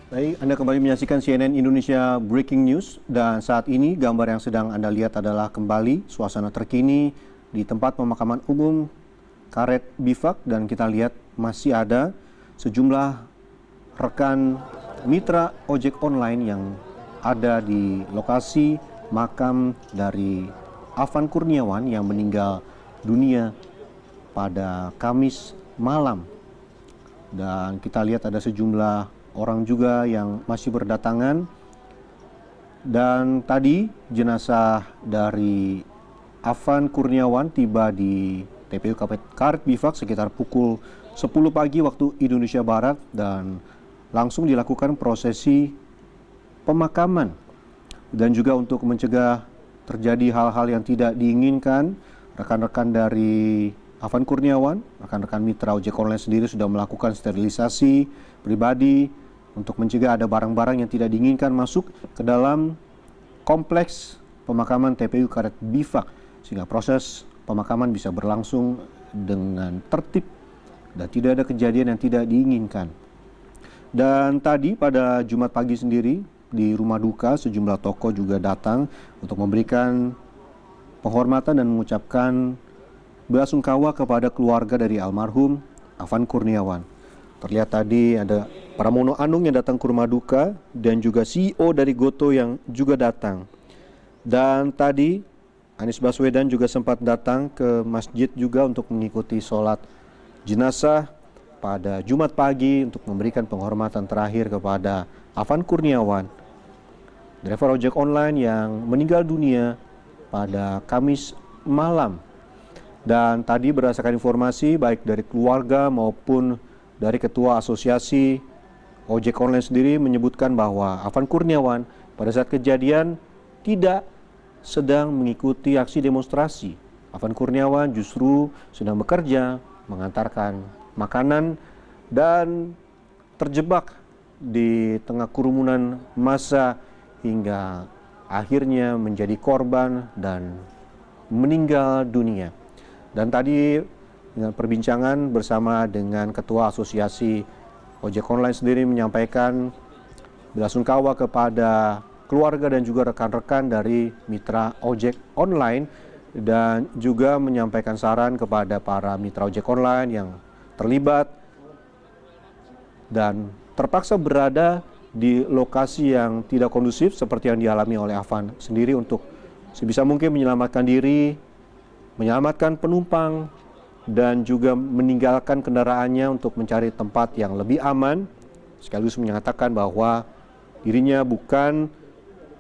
Baik, Anda kembali menyaksikan CNN Indonesia Breaking News dan saat ini gambar yang sedang Anda lihat adalah kembali suasana terkini di tempat pemakaman umum Karet Bifak dan kita lihat masih ada sejumlah rekan mitra ojek online yang ada di lokasi makam dari Afan Kurniawan yang meninggal dunia pada Kamis malam. Dan kita lihat ada sejumlah orang juga yang masih berdatangan. Dan tadi jenazah dari Afan Kurniawan tiba di TPU Karet Bifak sekitar pukul 10 pagi waktu Indonesia Barat dan langsung dilakukan prosesi pemakaman. Dan juga untuk mencegah terjadi hal-hal yang tidak diinginkan, rekan-rekan dari Afan Kurniawan, rekan-rekan mitra ojek online sendiri sudah melakukan sterilisasi pribadi untuk mencegah ada barang-barang yang tidak diinginkan masuk ke dalam kompleks pemakaman TPU Karet Bifak sehingga proses pemakaman bisa berlangsung dengan tertib dan tidak ada kejadian yang tidak diinginkan. Dan tadi pada Jumat pagi sendiri di rumah duka sejumlah tokoh juga datang untuk memberikan penghormatan dan mengucapkan belasungkawa kepada keluarga dari almarhum Afan Kurniawan. Terlihat tadi ada Pramono Anung yang datang ke rumah duka dan juga CEO dari Goto yang juga datang. Dan tadi Anies Baswedan juga sempat datang ke masjid juga untuk mengikuti sholat jenazah pada Jumat pagi untuk memberikan penghormatan terakhir kepada Afan Kurniawan, driver ojek online yang meninggal dunia pada Kamis malam. Dan tadi berdasarkan informasi baik dari keluarga maupun dari Ketua Asosiasi Ojek Online sendiri menyebutkan bahwa Afan Kurniawan pada saat kejadian tidak sedang mengikuti aksi demonstrasi. Afan Kurniawan justru sedang bekerja, mengantarkan makanan dan terjebak di tengah kerumunan massa hingga akhirnya menjadi korban dan meninggal dunia. Dan tadi dengan perbincangan bersama dengan Ketua Asosiasi Ojek Online sendiri menyampaikan belasungkawa kepada keluarga dan juga rekan-rekan dari mitra ojek online dan juga menyampaikan saran kepada para mitra ojek online yang terlibat dan terpaksa berada di lokasi yang tidak kondusif seperti yang dialami oleh Afan sendiri untuk sebisa mungkin menyelamatkan diri, menyelamatkan penumpang, dan juga meninggalkan kendaraannya untuk mencari tempat yang lebih aman, sekaligus menyatakan bahwa dirinya bukan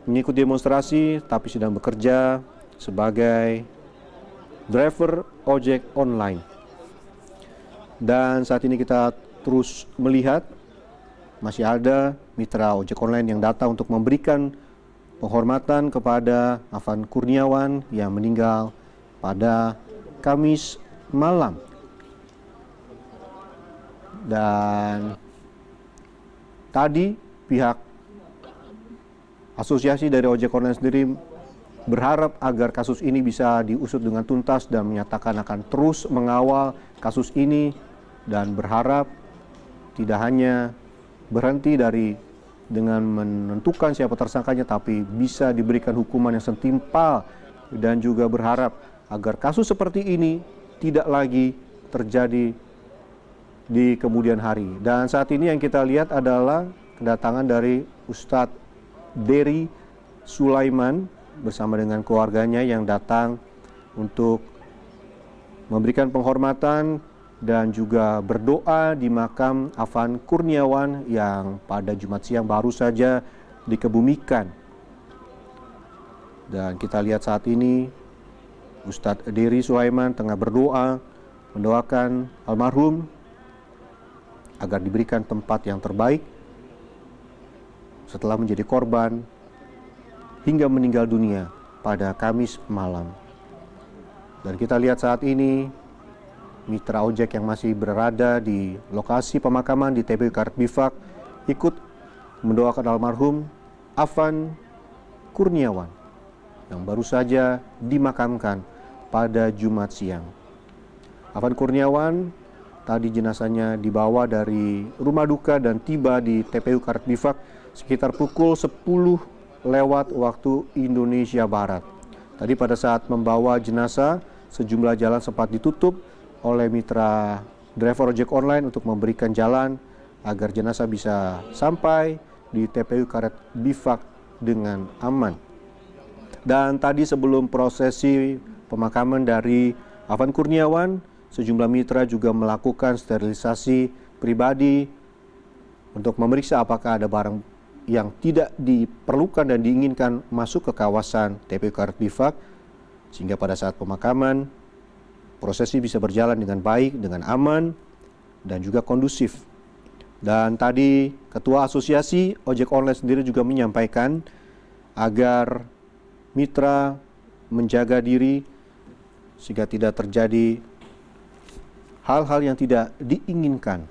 mengikuti demonstrasi, tapi sedang bekerja sebagai driver ojek online. Dan saat ini kita terus melihat masih ada mitra ojek online yang datang untuk memberikan penghormatan kepada Afan Kurniawan yang meninggal pada Kamis malam. Dan tadi pihak asosiasi dari ojek online sendiri berharap agar kasus ini bisa diusut dengan tuntas dan menyatakan akan terus mengawal kasus ini dan berharap tidak hanya berhenti dengan menentukan siapa tersangkanya tapi bisa diberikan hukuman yang setimpal dan juga berharap agar kasus seperti ini tidak lagi terjadi di kemudian hari. Dan saat ini yang kita lihat adalah kedatangan dari Ustadz Dery Sulaiman bersama dengan keluarganya yang datang untuk memberikan penghormatan dan juga berdoa di makam Afan Kurniawan yang pada Jumat siang baru saja dikebumikan. Dan kita lihat saat ini Ustadz Dery Sulaiman tengah berdoa, mendoakan almarhum agar diberikan tempat yang terbaik setelah menjadi korban hingga meninggal dunia pada Kamis malam. Dan kita lihat saat ini mitra ojek yang masih berada di lokasi pemakaman di TPU Karet Bifak ikut mendoakan almarhum Afan Kurniawan yang baru saja dimakamkan pada Jumat siang. Afan Kurniawan tadi jenazahnya dibawa dari rumah duka dan tiba di TPU Karet Bifak sekitar pukul 10 lewat waktu Indonesia Barat. Tadi pada saat membawa jenazah, sejumlah jalan sempat ditutup oleh mitra driver ojek online untuk memberikan jalan agar jenazah bisa sampai di TPU Karet Bifak dengan aman. Dan tadi sebelum prosesi pemakaman dari Afan Kurniawan, sejumlah mitra juga melakukan sterilisasi pribadi untuk memeriksa apakah ada barang yang tidak diperlukan dan diinginkan masuk ke kawasan TPU Karet Bifak, sehingga pada saat pemakaman prosesi bisa berjalan dengan baik, dengan aman, dan juga kondusif. Dan tadi Ketua Asosiasi Ojek Online sendiri juga menyampaikan agar mitra menjaga diri sehingga tidak terjadi hal-hal yang tidak diinginkan